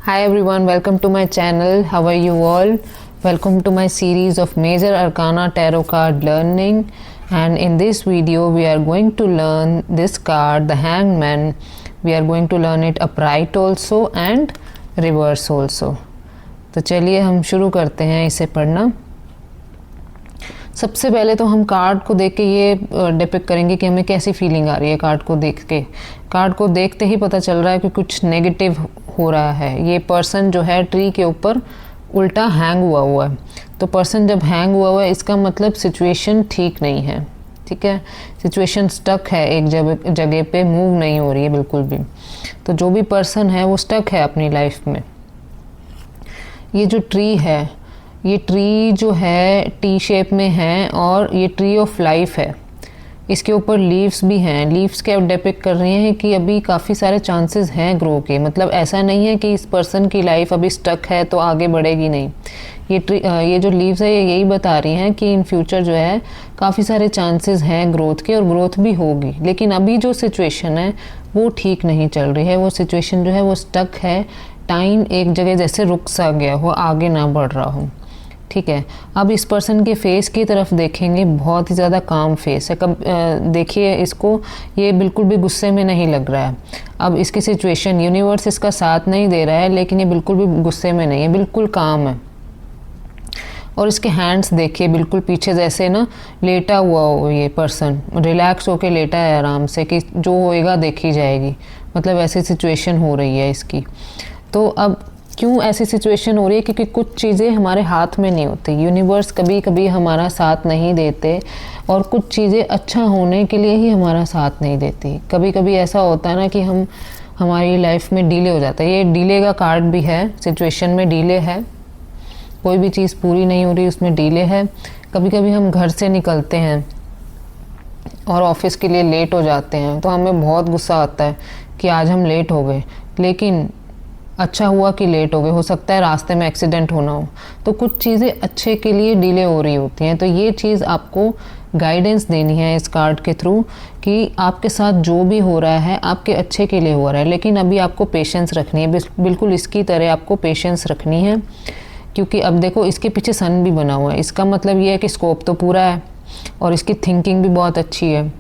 Hi everyone, welcome to my channel. How are you all? Welcome to my series of Major Arcana Tarot card learning. And in this video, we are going to learn this card, the Hangman. We are going to learn it upright also and reverse also. तो चलिए हम शुरू करते हैं इसे पढ़ना। सबसे पहले तो हम कार्ड को देख के ये डिपिक्ट करेंगे कि हमें कैसी फीलिंग आ रही है कार्ड को देख के। कार्ड को देखते ही पता चल रहा है कि कुछ नेगेटिव हो रहा है। ये पर्सन जो है ट्री के ऊपर उल्टा हैंग हुआ है। तो पर्सन जब हैंग हुआ है इसका मतलब सिचुएशन ठीक नहीं है, ठीक है। सिचुएशन स्टक है, एक जगह पे मूव नहीं हो रही है बिल्कुल भी। तो जो भी पर्सन है वो स्टक है अपनी लाइफ में। ये जो ट्री है, ये ट्री जो है टी शेप में है और ये ट्री ऑफ लाइफ है। इसके ऊपर लीव्स भी हैं। लीव्स क्या डिपिक्ट कर रही हैं कि अभी काफ़ी सारे चांसेस हैं ग्रो के। मतलब ऐसा नहीं है कि इस पर्सन की लाइफ अभी स्टक है तो आगे बढ़ेगी नहीं। ये जो लीव्स है ये यही बता रही हैं कि इन फ्यूचर जो है काफ़ी सारे चांसेस हैं ग्रोथ के और ग्रोथ भी होगी। लेकिन अभी जो सिचुएशन है वो ठीक नहीं चल रही है। वो सिचुएशन जो है वो स्टक है। टाइम एक जगह जैसे रुक सा गया हो, आगे ना बढ़ रहा हो, ठीक है। अब इस पर्सन के फेस की तरफ देखेंगे, बहुत ही ज़्यादा काम फेस है। कब देखिए इसको, ये बिल्कुल भी गुस्से में नहीं लग रहा है। अब इसकी सिचुएशन, यूनिवर्स इसका साथ नहीं दे रहा है लेकिन ये बिल्कुल भी गुस्से में नहीं है, बिल्कुल काम है। और इसके हैंड्स देखिए बिल्कुल पीछे जैसे ना लेटा हुआ हो। ये पर्सन रिलैक्स होके लेटा है आराम से कि जो होएगा देखी जाएगी। मतलब ऐसी सिचुएशन हो रही है इसकी। तो अब क्यों ऐसी सिचुएशन हो रही है? क्योंकि कुछ चीज़ें हमारे हाथ में नहीं होती। यूनिवर्स कभी कभी हमारा साथ नहीं देते और कुछ चीज़ें अच्छा होने के लिए ही हमारा साथ नहीं देती। कभी कभी ऐसा होता है ना कि हमारी लाइफ में डिले हो जाता है। ये डिले का कार्ड भी है। सिचुएशन में डिले है, कोई भी चीज़ पूरी नहीं हो रही उसमें डिले है। कभी कभी हम घर से निकलते हैं और ऑफिस के लिए लेट हो जाते हैं तो हमें बहुत गुस्सा आता है कि आज हम लेट हो गए, लेकिन अच्छा हुआ कि लेट हो गए। हो सकता है रास्ते में एक्सीडेंट होना हो। तो कुछ चीज़ें अच्छे के लिए डिले हो रही होती हैं। तो ये चीज़ आपको गाइडेंस देनी है इस कार्ड के थ्रू कि आपके साथ जो भी हो रहा है आपके अच्छे के लिए हो रहा है। लेकिन अभी आपको पेशेंस रखनी है, बिल्कुल इसकी तरह आपको पेशेंस रखनी है। क्योंकि अब देखो इसके पीछे सन भी बना हुआ है। इसका मतलब ये है कि स्कोप तो पूरा है और इसकी थिंकिंग भी बहुत अच्छी है,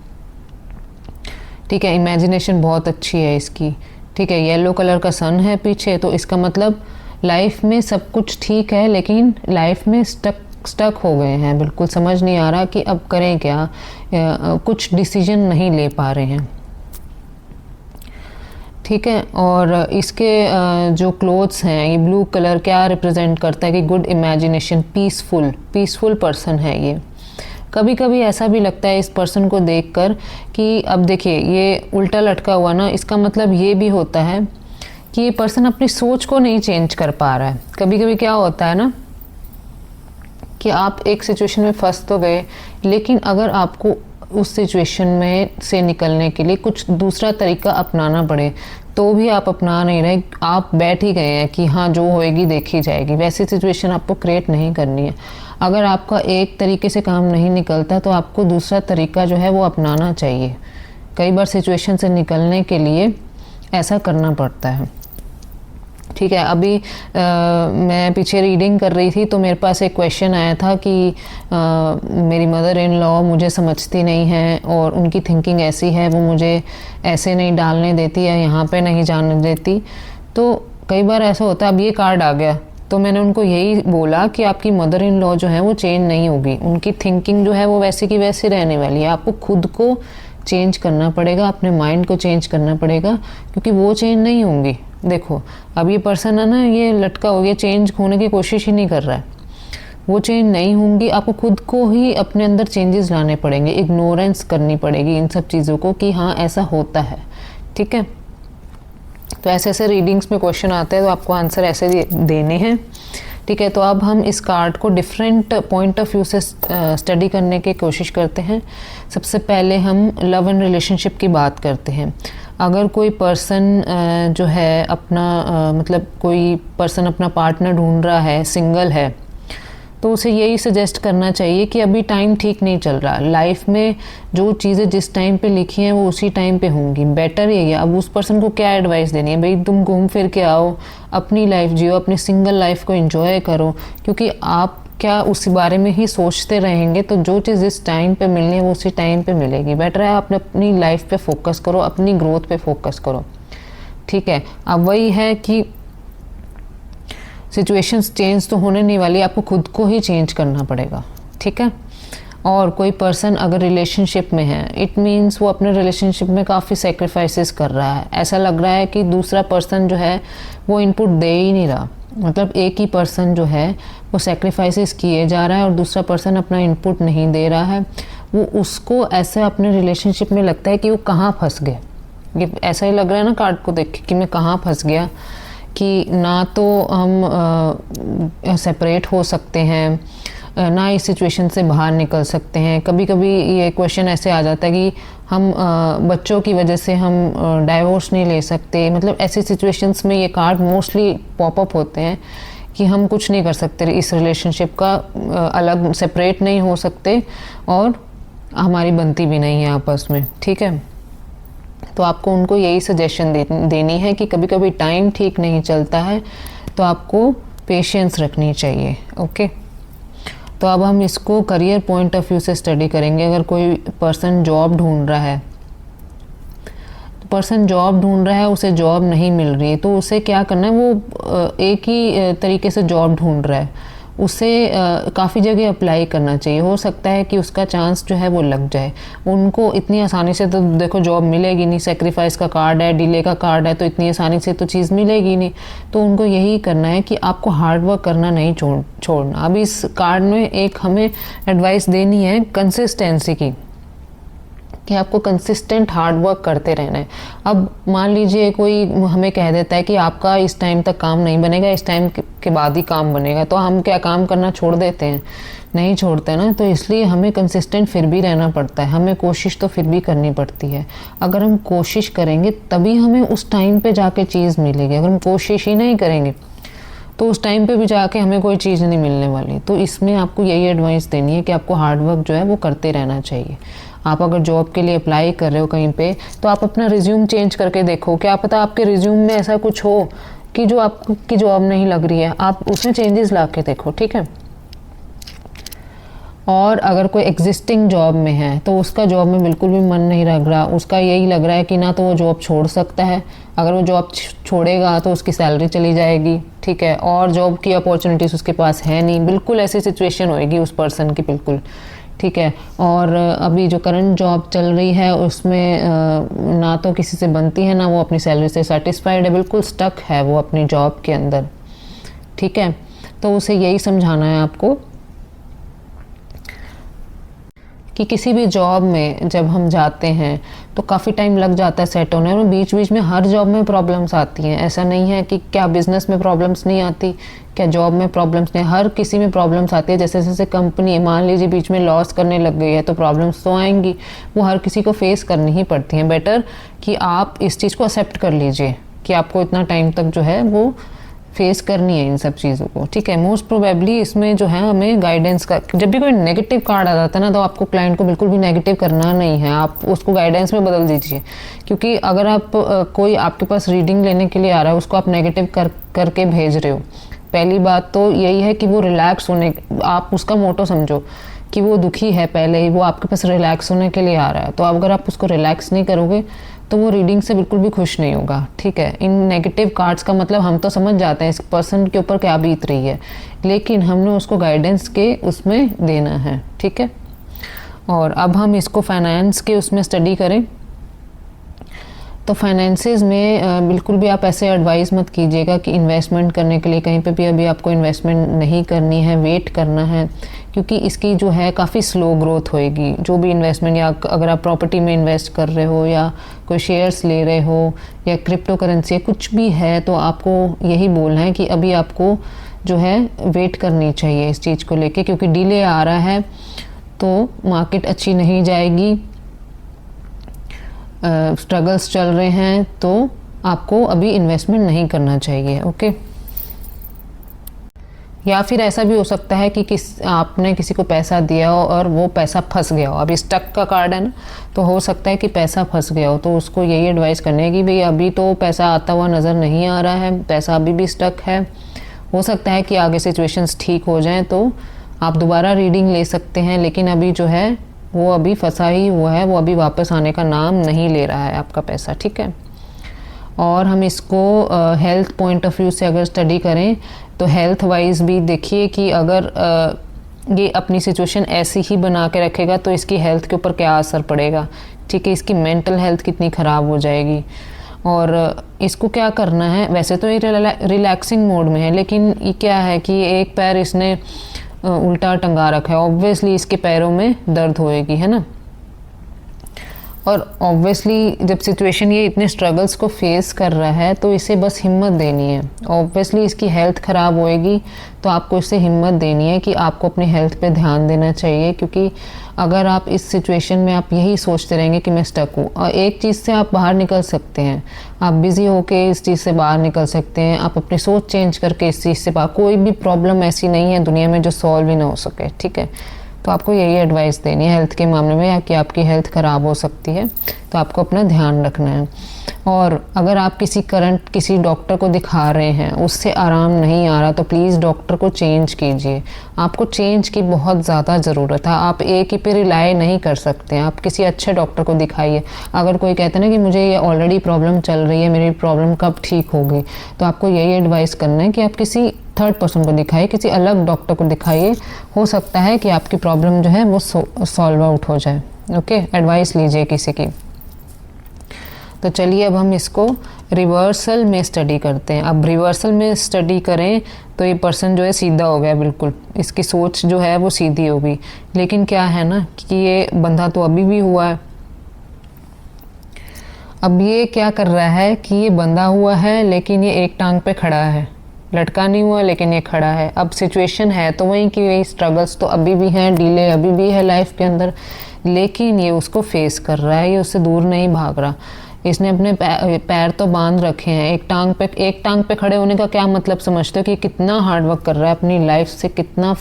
ठीक है। इमेजिनेशन बहुत अच्छी है इसकी, ठीक है। येलो कलर का सन है पीछे, तो इसका मतलब लाइफ में सब कुछ ठीक है लेकिन लाइफ में स्टक हो गए हैं। बिल्कुल समझ नहीं आ रहा कि अब करें क्या, कुछ डिसीजन नहीं ले पा रहे हैं, ठीक है। और इसके जो क्लोथ्स हैं, ये ब्लू कलर क्या रिप्रेजेंट करता है कि गुड इमेजिनेशन, पीसफुल पर्सन है ये। कभी कभी ऐसा भी लगता है इस पर्सन को देखकर कि अब देखिए ये उल्टा लटका हुआ ना, इसका मतलब ये भी होता है कि ये पर्सन अपनी सोच को नहीं चेंज कर पा रहा है। कभी कभी क्या होता है ना कि आप एक सिचुएशन में फंस तो गए, लेकिन अगर आपको उस सिचुएशन में से निकलने के लिए कुछ दूसरा तरीका अपनाना पड़े तो भी आप अपना नहीं रहे। आप बैठ ही गए हैं कि हाँ जो होएगी देखी जाएगी। वैसी सिचुएशन आपको क्रिएट नहीं करनी है। अगर आपका एक तरीके से काम नहीं निकलता तो आपको दूसरा तरीका जो है वो अपनाना चाहिए। कई बार सिचुएशन से निकलने के लिए ऐसा करना पड़ता है, ठीक है। अभी मैं पीछे रीडिंग कर रही थी तो मेरे पास एक क्वेश्चन आया था कि मेरी मदर इन लॉ मुझे समझती नहीं है और उनकी थिंकिंग ऐसी है, वो मुझे ऐसे नहीं डालने देती या यहाँ पे नहीं जाने देती। तो कई बार ऐसा होता है। अब ये कार्ड आ गया तो मैंने उनको यही बोला कि आपकी मदर इन लॉ जो है वो चेंज नहीं होगी। उनकी थिंकिंग जो है वो वैसे की वैसे रहने वाली है। आपको खुद को चेंज करना पड़ेगा, अपने माइंड को चेंज करना पड़ेगा, क्योंकि वो चेंज नहीं होंगी। देखो अब ये पर्सन है ना, ये लटका हो गया, चेंज होने की कोशिश ही नहीं कर रहा है। वो चेंज नहीं होंगी। आपको खुद को ही अपने अंदर चेंजेस लाने पड़ेंगे, इग्नोरेंस करनी पड़ेगी इन सब चीज़ों को कि हाँ ऐसा होता है, ठीक है। तो ऐसे रीडिंग्स में क्वेश्चन आते हैं तो आपको आंसर ऐसे देने हैं, ठीक है। तो अब हम इस कार्ड को डिफरेंट पॉइंट ऑफ व्यू से स्टडी करने की कोशिश करते हैं। सबसे पहले हम लव एंड रिलेशनशिप की बात करते हैं। अगर कोई पर्सन जो है अपना मतलब कोई पर्सन अपना पार्टनर ढूंढ रहा है, सिंगल है, तो उसे यही सजेस्ट करना चाहिए कि अभी टाइम ठीक नहीं चल रहा, लाइफ में जो चीज़ें जिस टाइम पे लिखी हैं वो उसी टाइम पे होंगी, बेटर यही है। अब उस पर्सन को क्या एडवाइस देनी है, भाई तुम घूम फिर के आओ, अपनी लाइफ जियो, अपनी सिंगल लाइफ को एंजॉय करो, क्योंकि आप क्या उसी बारे में ही सोचते रहेंगे तो जो चीज़ जिस टाइम पे मिलनी है वो उसी टाइम पे मिलेगी। बेटर है आप अपनी लाइफ पे फोकस करो, अपनी ग्रोथ पे फोकस करो, ठीक है। अब वही है कि सिचुएशंस चेंज तो होने नहीं वाली, आपको खुद को ही चेंज करना पड़ेगा, ठीक है। और कोई पर्सन अगर रिलेशनशिप में है, इट मीन्स वो अपने रिलेशनशिप में काफ़ी सेक्रीफाइसेस कर रहा है। ऐसा लग रहा है कि दूसरा पर्सन जो है वो इनपुट दे ही नहीं रहा, मतलब एक ही पर्सन जो है वो सेक्रीफाइसेस किए जा रहा है और दूसरा पर्सन अपना इनपुट नहीं दे रहा है। वो उसको ऐसे अपने रिलेशनशिप में लगता है कि वो कहाँ फंस गए। ये ऐसा ही लग रहा है ना कार्ड को देख के कि मैं कहाँ फंस गया, कि ना तो हम सेपरेट हो सकते हैं, ना इस सिचुएशन से बाहर निकल सकते हैं। कभी कभी ये क्वेश्चन ऐसे आ जाता है कि हम बच्चों की वजह से हम डाइवोर्स नहीं ले सकते। मतलब ऐसी सिचुएशंस में ये कार्ड मोस्टली पॉपअप होते हैं कि हम कुछ नहीं कर सकते, इस रिलेशनशिप का अलग सेपरेट नहीं हो सकते और हमारी बनती भी नहीं है आपस में, ठीक है। तो आपको उनको यही सजेशन देनी है कि कभी कभी टाइम ठीक नहीं चलता है तो आपको पेशेंस रखनी चाहिए, ओके। तो अब हम इसको करियर पॉइंट ऑफ व्यू से स्टडी करेंगे। अगर कोई पर्सन जॉब ढूंढ रहा है, तो पर्सन जॉब ढूंढ रहा है, उसे जॉब नहीं मिल रही है, तो उसे क्या करना है, वो एक ही तरीके से जॉब ढूंढ रहा है, उसे काफ़ी जगह अप्लाई करना चाहिए। हो सकता है कि उसका चांस जो है वो लग जाए। उनको इतनी आसानी से तो देखो जॉब मिलेगी नहीं, सेक्रीफाइस का कार्ड है, डिले का कार्ड है, तो इतनी आसानी से तो चीज़ मिलेगी नहीं। तो उनको यही करना है कि आपको हार्ड वर्क करना नहीं छोड़ना। अब इस कार्ड में एक हमें एडवाइस देनी है कंसिस्टेंसी की, कि आपको कंसिस्टेंट हार्ड वर्क करते रहना है। अब मान लीजिए कोई हमें कह देता है कि आपका इस टाइम तक काम नहीं बनेगा, इस टाइम के बाद ही काम बनेगा, तो हम क्या काम करना छोड़ देते हैं? नहीं छोड़ते ना। तो इसलिए हमें कंसिस्टेंट फिर भी रहना पड़ता है, हमें कोशिश तो फिर भी करनी पड़ती है। अगर हम कोशिश करेंगे तभी हमें उस टाइम पे जाके चीज़ मिलेगी। अगर हम कोशिश ही नहीं करेंगे तो उस टाइम पे भी जाके हमें कोई चीज़ नहीं मिलने वाली। तो इसमें आपको यही एडवाइस देनी है कि आपको हार्ड वर्क जो है वो करते रहना चाहिए। आप अगर जॉब के लिए अप्लाई कर रहे हो कहीं पे, तो आप अपना रिज्यूम चेंज करके देखो, क्या पता आपके रिज्यूम में ऐसा कुछ हो कि जो आपकी जॉब नहीं लग रही है, आप उसमें चेंजेस ला के देखो, ठीक है। और अगर कोई एग्जिस्टिंग जॉब में है तो उसका जॉब में बिल्कुल भी मन नहीं लग रहा, उसका यही लग रहा है कि ना तो वो जॉब छोड़ सकता है, अगर वो जॉब छोड़ेगा तो उसकी सैलरी चली जाएगी, ठीक है, और जॉब की अपॉर्चुनिटीज़ उसके पास है नहीं, बिल्कुल ऐसी सिचुएशन होएगी उस पर्सन की, बिल्कुल, ठीक है। और अभी जो करंट जॉब चल रही है उसमें ना तो किसी से बनती है, ना वो अपनी सैलरी से सेटिस्फाइड है, बिल्कुल स्टक है वो अपनी जॉब के अंदर, ठीक है। तो उसे यही समझाना है आपको कि किसी भी जॉब में जब हम जाते हैं तो काफ़ी टाइम लग जाता है सेट होने में, बीच बीच में हर जॉब में प्रॉब्लम्स आती हैं। ऐसा नहीं है कि क्या बिज़नेस में प्रॉब्लम्स नहीं आती, क्या जॉब में प्रॉब्लम्स नहीं, हर किसी में प्रॉब्लम्स आती है। जैसे जैसे कंपनी मान लीजिए बीच में लॉस करने लग गई है तो प्रॉब्लम्स तो आएंगी, वो हर किसी को फेस करनी ही पड़ती हैं। बेटर कि आप इस चीज़ को एक्सेप्ट कर लीजिए कि आपको इतना टाइम तक जो है वो फेस करनी है इन सब चीज़ों को, ठीक है। मोस्ट प्रोबेबली इसमें जो है हमें गाइडेंस का, जब भी कोई नेगेटिव कार्ड आ जाता है ना, तो आपको क्लाइंट को बिल्कुल भी नेगेटिव करना नहीं है, आप उसको गाइडेंस में बदल दीजिए। क्योंकि अगर आप कोई आपके पास रीडिंग लेने के लिए आ रहा है, उसको आप नेगेटिव करके भेज रहे हो, पहली बात तो यही है कि वो रिलैक्स होने, आप उसका मोटो समझो कि वो दुखी है पहले ही, वो आपके पास रिलैक्स होने के लिए आ रहा है। तो अगर आप उसको रिलैक्स नहीं करोगे तो वो रीडिंग से बिल्कुल भी खुश नहीं होगा, ठीक है। इन नेगेटिव कार्ड्स का मतलब हम तो समझ जाते हैं इस पर्सन के ऊपर क्या बीत रही है, लेकिन हमने उसको गाइडेंस के उसमें देना है, ठीक है। और अब हम इसको फाइनेंस के उसमें स्टडी करें। तो फाइनेंसेस में बिल्कुल भी आप ऐसे एडवाइस मत कीजिएगा कि इन्वेस्टमेंट करने के लिए कहीं पे भी अभी आपको इन्वेस्टमेंट नहीं करनी है, वेट करना है, क्योंकि इसकी जो है काफ़ी स्लो ग्रोथ होएगी। जो भी इन्वेस्टमेंट, या अगर आप प्रॉपर्टी में इन्वेस्ट कर रहे हो, या कोई शेयर्स ले रहे हो, या क्रिप्टो करेंसी, कुछ भी है, तो आपको यही बोलना है कि अभी आपको जो है वेट करनी चाहिए इस चीज़ को लेके, क्योंकि डिले आ रहा है तो मार्केट अच्छी नहीं जाएगी, स्ट्रगल्स चल रहे हैं, तो आपको अभी इन्वेस्टमेंट नहीं करना चाहिए, ओके। या फिर ऐसा भी हो सकता है कि आपने किसी को पैसा दिया हो और वो पैसा फंस गया हो। अभी स्टक का कार्ड है ना, तो हो सकता है कि पैसा फंस गया हो, तो उसको यही एडवाइस करने है कि भाई अभी तो पैसा आता हुआ नज़र नहीं आ रहा है, पैसा अभी भी स्टक है। हो सकता है कि आगे सिचुएशंस ठीक हो जाएं तो आप दोबारा रीडिंग ले सकते हैं, लेकिन अभी जो है वो अभी फंसा ही हुआ है, वो अभी वापस आने का नाम नहीं ले रहा है आपका पैसा, ठीक है। और हम इसको हेल्थ पॉइंट ऑफ व्यू से अगर स्टडी करें तो हेल्थ वाइज भी देखिए कि अगर ये अपनी सिचुएशन ऐसी ही बना के रखेगा तो इसकी हेल्थ के ऊपर क्या असर पड़ेगा, ठीक है। इसकी मेंटल हेल्थ कितनी ख़राब हो जाएगी। और इसको क्या करना है, वैसे तो ये रिलैक्सिंग मोड में है, लेकिन ये क्या है कि एक पैर इसने उल्टा टंगा रखा है, ऑब्वियसली इसके पैरों में दर्द होएगी, है ना। और ऑब्वियसली जब सिचुएशन ये इतने स्ट्रगल्स को फेस कर रहा है तो इसे बस हिम्मत देनी है। ऑब्वियसली इसकी हेल्थ ख़राब होएगी तो आपको इससे हिम्मत देनी है कि आपको अपनी हेल्थ पे ध्यान देना चाहिए, क्योंकि अगर आप इस सिचुएशन में आप यही सोचते रहेंगे कि मैं स्टक हूँ, और एक चीज़ से आप बाहर निकल सकते हैं, आप बिज़ी होके इस चीज़ से बाहर निकल सकते हैं, आप अपनी सोच चेंज करके इस चीज़ से बाहर, कोई भी प्रॉब्लम ऐसी नहीं है दुनिया में जो सॉल्व ही ना हो सके, ठीक है। तो आपको यही एडवाइस देनी है हेल्थ के मामले में, या कि आपकी हेल्थ ख़राब हो सकती है तो आपको अपना ध्यान रखना है। और अगर आप किसी डॉक्टर को दिखा रहे हैं, उससे आराम नहीं आ रहा, तो प्लीज़ डॉक्टर को चेंज कीजिए। आपको चेंज की बहुत ज़्यादा ज़रूरत है, आप एक ही पे रिलाई नहीं कर सकते हैं, आप किसी अच्छे डॉक्टर को दिखाइए। अगर कोई कहता है ना कि मुझे ये ऑलरेडी प्रॉब्लम चल रही है, मेरी प्रॉब्लम कब ठीक होगी, तो आपको यही एडवाइस करना है कि आप किसी थर्ड पर्सन को दिखाइए, किसी अलग डॉक्टर को दिखाइए। हो सकता है कि आपकी प्रॉब्लम जो है वो सॉल्व आउट हो जाए, ओके। एडवाइस लीजिए किसी की। तो चलिए अब हम इसको रिवर्सल में स्टडी करते हैं। अब रिवर्सल में स्टडी करें तो ये पर्सन जो है सीधा हो गया, बिल्कुल इसकी सोच जो है वो सीधी हो गई। लेकिन क्या है ना कि ये बंधा तो अभी भी हुआ है। अब ये क्या कर रहा है कि ये बंधा हुआ है लेकिन ये एक टांग पे खड़ा है, लटका नहीं हुआ लेकिन ये खड़ा है। अब सिचुएशन है तो वहीं की वही, स्ट्रगल्स तो अभी भी हैं, डिले अभी भी है लाइफ के अंदर, लेकिन ये उसको फेस कर रहा है, ये उससे दूर नहीं भाग रहा। इसने अपने पैर तो बांध रखे हैं। एक टांग पे खड़े होने का क्या मतलब समझते हो कि कितना हार्डवर्क कर रहा है, अपनी लाइफ से कितना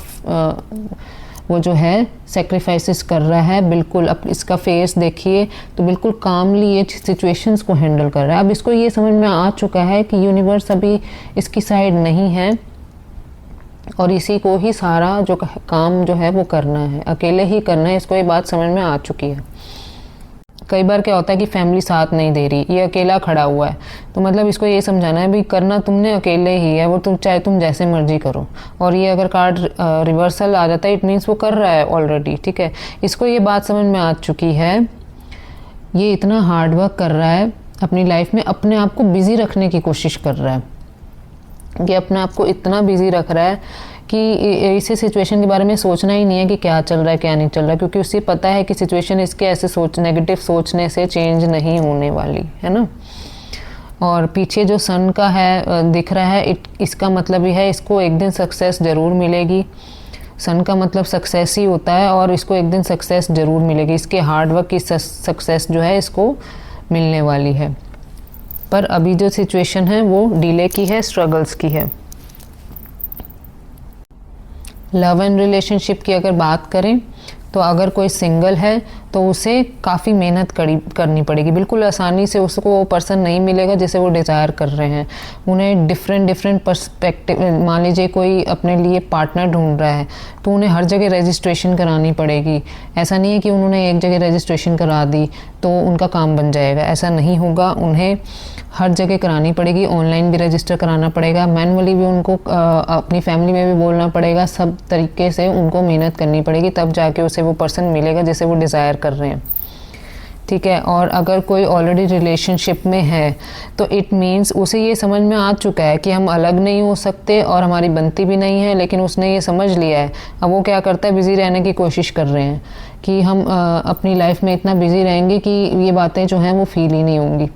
वो जो है सेक्रीफाइसेस कर रहा है। बिल्कुल अब इसका फेस देखिए तो बिल्कुल कामली ये सिचुएशंस को हैंडल कर रहा है। अब इसको ये समझ में आ चुका है कि यूनिवर्स अभी इसकी साइड नहीं है और इसी को ही सारा जो काम जो है वो करना है, अकेले ही करना है। इसको ये बात समझ में आ चुकी है। कई बार क्या होता है कि फैमिली साथ नहीं दे रही, ये अकेला खड़ा हुआ है, तो मतलब इसको ये समझाना है भी करना तुमने अकेले ही है, वो चाहे तुम जैसे मर्जी करो। और ये अगर कार्ड रिवर्सल आ जाता है, इट मीन्स वो कर रहा है ऑलरेडी, ठीक है। इसको ये बात समझ में आ चुकी है, ये इतना हार्डवर्क कर रहा है अपनी लाइफ में, अपने आप को बिजी रखने की कोशिश कर रहा है। ये अपने आप को इतना बिजी रख रहा है कि इसे सिचुएशन के बारे में सोचना ही नहीं है कि क्या चल रहा है क्या नहीं चल रहा है, क्योंकि उसे पता है कि सिचुएशन इसके ऐसे नेगेटिव सोचने से चेंज नहीं होने वाली है ना। और पीछे जो सन का है दिख रहा है, इसका मतलब ये है इसको एक दिन सक्सेस ज़रूर मिलेगी। सन का मतलब सक्सेस ही होता है और इसको एक दिन सक्सेस ज़रूर मिलेगी। इसके हार्डवर्क की सक्सेस जो है इसको मिलने वाली है। पर अभी जो सिचुएशन है वो डिले की है, स्ट्रगल्स की है। लव एंड रिलेशनशिप की अगर बात करें तो अगर कोई सिंगल है तो उसे काफ़ी मेहनत करनी पड़ेगी। बिल्कुल आसानी से उसको वो पर्सन नहीं मिलेगा जिसे वो डिज़ायर कर रहे हैं। उन्हें डिफरेंट पर्सपेक्टिव, मान लीजिए कोई अपने लिए पार्टनर ढूंढ रहा है तो उन्हें हर जगह रजिस्ट्रेशन करानी पड़ेगी। ऐसा नहीं है कि उन्होंने एक जगह रजिस्ट्रेशन करा दी तो उनका काम बन जाएगा, ऐसा नहीं होगा। उन्हें हर जगह करानी पड़ेगी, ऑनलाइन भी रजिस्टर कराना पड़ेगा, मैनुअली भी उनको अपनी फैमिली में भी बोलना पड़ेगा, सब तरीके से उनको मेहनत करनी पड़ेगी, तब जाके उसे वो पर्सन मिलेगा जिसे वो डिज़ायर कर रहे हैं, ठीक है। और अगर कोई ऑलरेडी रिलेशनशिप में है तो इट मीन्स उसे ये समझ में आ चुका है कि हम अलग नहीं हो सकते और हमारी बनती भी नहीं है, लेकिन उसने ये समझ लिया है। अब वो क्या करता है, बिज़ी रहने की कोशिश कर रहे हैं कि हम अपनी लाइफ में इतना बिज़ी रहेंगे कि ये बातें जो हैं वो फील ही नहीं होंगी।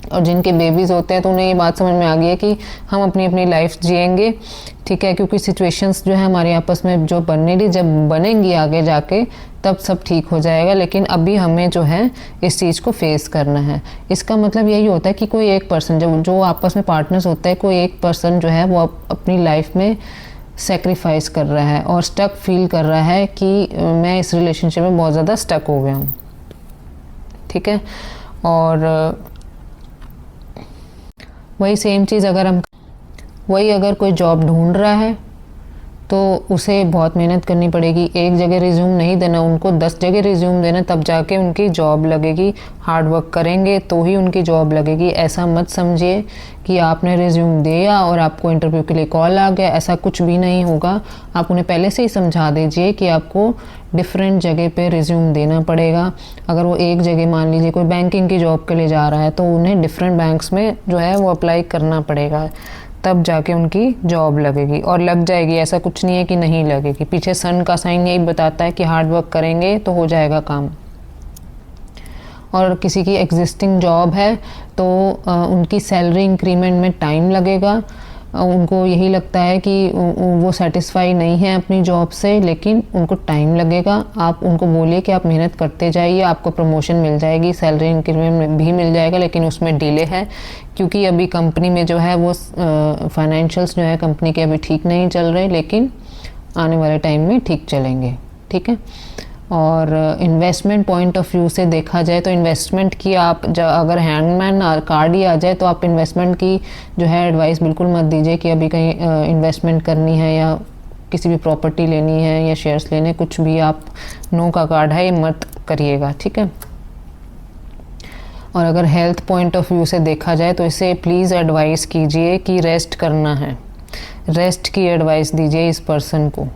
और जिनके बेबीज़ होते हैं तो उन्हें ये बात समझ में आ गई है कि हम अपनी अपनी लाइफ जिएंगे, ठीक है, क्योंकि सिचुएशंस जो है हमारे आपस में जो बनने ली, जब बनेंगी आगे जाके तब सब ठीक हो जाएगा। लेकिन अभी हमें जो है इस चीज़ को फेस करना है। इसका मतलब यही होता है कि कोई एक पर्सन जो आपस में पार्टनर्स होता है, कोई एक पर्सन जो है वो अपनी लाइफ में सेक्रीफाइस कर रहा है और स्टक फील कर रहा है कि मैं इस रिलेशनशिप में बहुत ज़्यादा स्टक हो गया हूँ, ठीक है। और वही सेम चीज़ अगर कोई जॉब ढूंढ रहा है तो उसे बहुत मेहनत करनी पड़ेगी। एक जगह रिज्यूम नहीं देना, उनको 10 जगह रिज्यूम देना, तब जाके उनकी जॉब लगेगी। हार्ड वर्क करेंगे तो ही उनकी जॉब लगेगी। ऐसा मत समझिए कि आपने रिज्यूम दिया और आपको इंटरव्यू के लिए कॉल आ गया, ऐसा कुछ भी नहीं होगा। आप उन्हें पहले से ही समझा दीजिए कि आपको डिफरेंट जगह पे रिज्यूम देना पड़ेगा। अगर वो एक जगह मान लीजिए कोई बैंकिंग की जॉब के लिए जा रहा है तो उन्हें डिफरेंट बैंक्स में जो है वो अप्लाई करना पड़ेगा, तब जाके उनकी जॉब लगेगी और लग जाएगी। ऐसा कुछ नहीं है कि नहीं लगेगी। पीछे सन का साइन यही बताता है कि हार्ड वर्क करेंगे तो हो जाएगा काम। और किसी की एग्जिस्टिंग जॉब है तो उनकी सैलरी इंक्रीमेंट में टाइम लगेगा। उनको यही लगता है कि वो सेटिस्फाई नहीं है अपनी जॉब से, लेकिन उनको टाइम लगेगा। आप उनको बोलिए कि आप मेहनत करते जाइए, आपको प्रमोशन मिल जाएगी, सैलरी इंक्रीमेंट भी मिल जाएगा, लेकिन उसमें डिले है क्योंकि अभी कंपनी में जो है वो फाइनेंशियल्स जो है कंपनी के अभी ठीक नहीं चल रहे, लेकिन आने वाले टाइम में ठीक चलेंगे, ठीक है। और इन्वेस्टमेंट पॉइंट ऑफ व्यू से देखा जाए तो इन्वेस्टमेंट की आप अगर हैंडमैन कार्ड ही आ जाए तो आप इन्वेस्टमेंट की जो है एडवाइस बिल्कुल मत दीजिए कि अभी कहीं इन्वेस्टमेंट करनी है या किसी भी प्रॉपर्टी लेनी है या शेयर्स लेने, कुछ भी आप नो का कार्ड है ये मत करिएगा, ठीक है। और अगर हेल्थ पॉइंट ऑफ व्यू से देखा जाए तो इसे प्लीज़ एडवाइस कीजिए कि रेस्ट करना है, रेस्ट की एडवाइस दीजिए इस पर्सन को,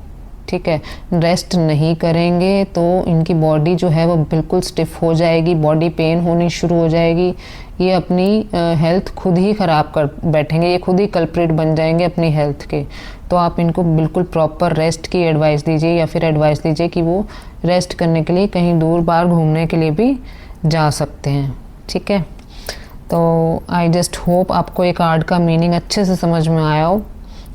ठीक है। रेस्ट नहीं करेंगे तो इनकी बॉडी जो है वो बिल्कुल स्टिफ हो जाएगी, बॉडी पेन होनी शुरू हो जाएगी। ये अपनी हेल्थ खुद ही ख़राब कर बैठेंगे, ये खुद ही कल्प्रिट बन जाएंगे अपनी हेल्थ के। तो आप इनको बिल्कुल प्रॉपर रेस्ट की एडवाइस दीजिए या फिर एडवाइस दीजिए कि वो रेस्ट करने के लिए कहीं दूर बाहर घूमने के लिए भी जा सकते हैं, ठीक है। तो आई जस्ट होप आपको ये कार्ड का मीनिंग अच्छे से समझ में आया हो,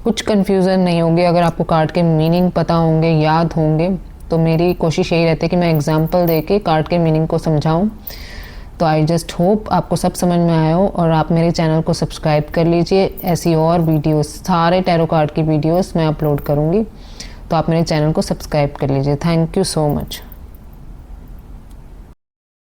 कुछ कन्फ्यूज़न नहीं होगी। अगर आपको कार्ड के मीनिंग पता होंगे, याद होंगे, तो मेरी कोशिश यही रहती है कि मैं एग्जांपल देके कार्ड के मीनिंग को समझाऊं। तो आई जस्ट होप आपको सब समझ में आया हो और आप मेरे चैनल को सब्सक्राइब कर लीजिए। ऐसी और वीडियोस, सारे टैरो कार्ड की वीडियोस मैं अपलोड करूँगी, तो आप मेरे चैनल को सब्सक्राइब कर लीजिए। Thank you so much.